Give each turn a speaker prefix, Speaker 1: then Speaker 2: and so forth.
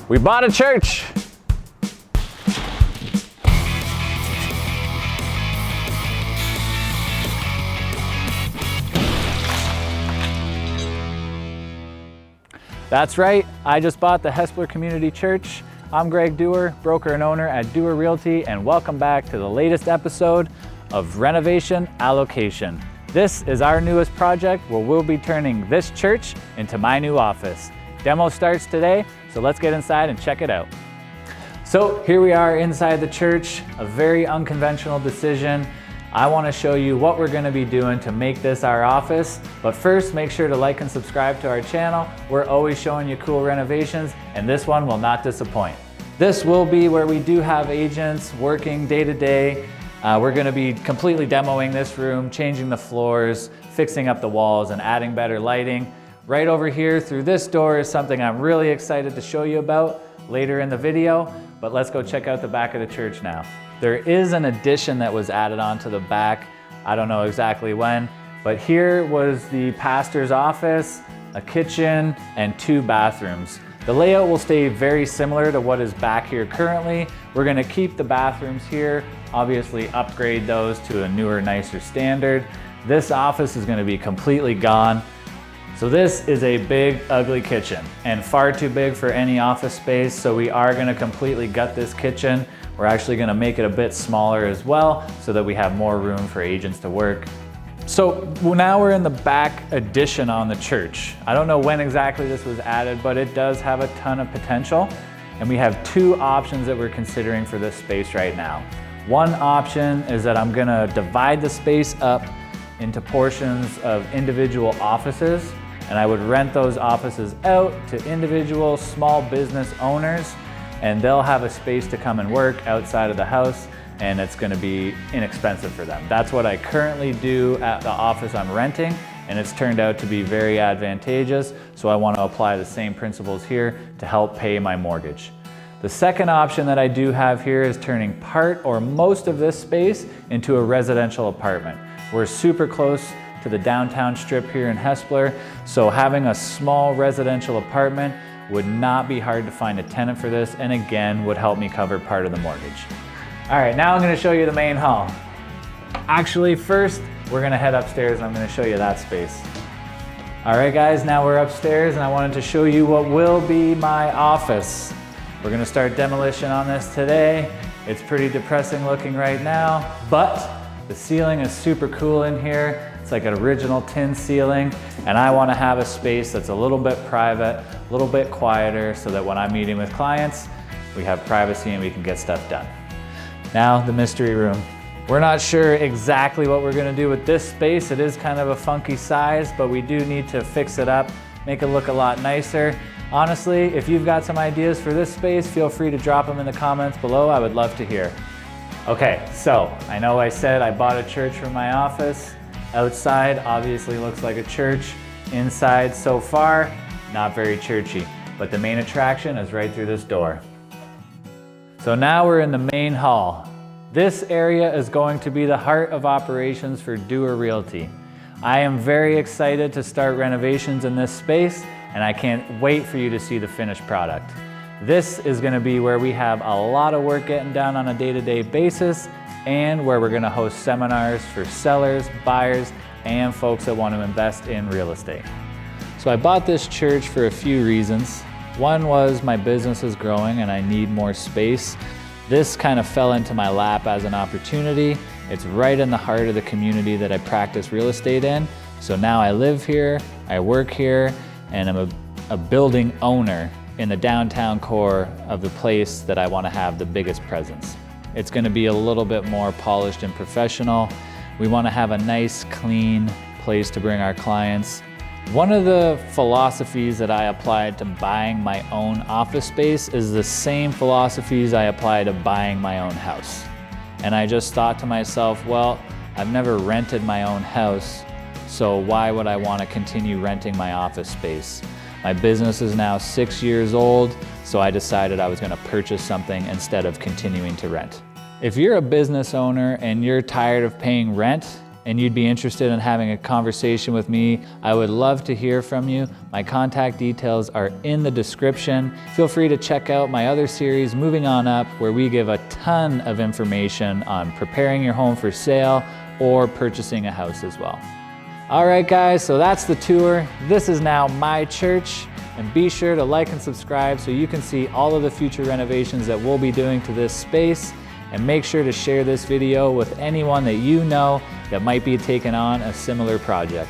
Speaker 1: We bought a church. That's right, I just bought the Hespler Community Church. I'm Greg Dewar, broker and owner at Dewar Realty, and welcome back to the latest episode of Renovation Allocation. This is our newest project where we'll be turning this church into my new office. Demo starts today, so let's get inside and check it out. So here we are inside the church, a very unconventional decision. I want to show you what we're going to be doing to make this our office. But first, make sure to like and subscribe to our channel. We're always showing you cool renovations, and this one will not disappoint. This will be where we do have agents working day to day. We're going to be completely demoing this room, changing the floors, fixing up the walls, and adding better lighting. Right over here through this door is something I'm really excited to show you about later in the video. But let's go check out the back of the church now. There is an addition that was added onto the back. I don't know exactly when, but here was the pastor's office, a kitchen, and 2 bathrooms. The layout will stay very similar to what is back here currently. We're gonna keep the bathrooms here, obviously upgrade those to a newer, nicer standard. This office is gonna be completely gone. So this is a big, ugly kitchen and far too big for any office space. So we are gonna completely gut this kitchen. We're actually gonna make it a bit smaller as well so that we have more room for agents to work. So now we're in the back addition on the church. I don't know when exactly this was added, but it does have a ton of potential. And we have 2 options that we're considering for this space right now. One option is that I'm gonna divide the space up into portions of individual offices, and I would rent those offices out to individual small business owners, and they'll have a space to come and work outside of the house, and it's gonna be inexpensive for them. That's what I currently do at the office I'm renting, and it's turned out to be very advantageous, so I want to apply the same principles here to help pay my mortgage. The second option that I do have here is turning part or most of this space into a residential apartment. We're super close to the downtown strip here in Hespler, so having a small residential apartment would not be hard to find a tenant for this, and again, would help me cover part of the mortgage. All right, now I'm gonna show you the main hall. Actually, first, we're gonna head upstairs and I'm gonna show you that space. All right, guys, now we're upstairs and I wanted to show you what will be my office. We're gonna start demolition on this today. It's pretty depressing looking right now, but the ceiling is super cool in here. It's like an original tin ceiling, and I want to have a space that's a little bit private, a little bit quieter, so that when I'm meeting with clients, we have privacy and we can get stuff done. Now, the mystery room. We're not sure exactly what we're going to do with this space. It is kind of a funky size, but we do need to fix it up, make it look a lot nicer. Honestly, if you've got some ideas for this space, feel free to drop them in the comments below. I would love to hear. Okay, so I know I said I bought a church for my office. Outside obviously looks like a church. Inside so far, not very churchy, but the main attraction is right through this door. So now we're in the main hall. This area is going to be the heart of operations for Dewar Realty. I am very excited to start renovations in this space, and I can't wait for you to see the finished product. This is gonna be where we have a lot of work getting done on a day-to-day basis, and where we're gonna host seminars for sellers, buyers, and folks that want to invest in real estate. So I bought this church for a few reasons. One was my business is growing and I need more space. This kind of fell into my lap as an opportunity. It's right in the heart of the community that I practice real estate in. So now I live here, I work here, and I'm a building owner in the downtown core of the place that I want to have the biggest presence. It's going to be a little bit more polished and professional. We want to have a nice, clean place to bring our clients. One of the philosophies that I applied to buying my own office space is the same philosophies I apply to buying my own house. And I just thought to myself, well, I've never rented my own house, so why would I want to continue renting my office space? My business is now 6 years old, so I decided I was going to purchase something instead of continuing to rent. If you're a business owner and you're tired of paying rent and you'd be interested in having a conversation with me, I would love to hear from you. My contact details are in the description. Feel free to check out my other series, Moving On Up, where we give a ton of information on preparing your home for sale or purchasing a house as well. All right, guys, so that's the tour. This is now my church, and be sure to like and subscribe so you can see all of the future renovations that we'll be doing to this space, and make sure to share this video with anyone that you know that might be taking on a similar project.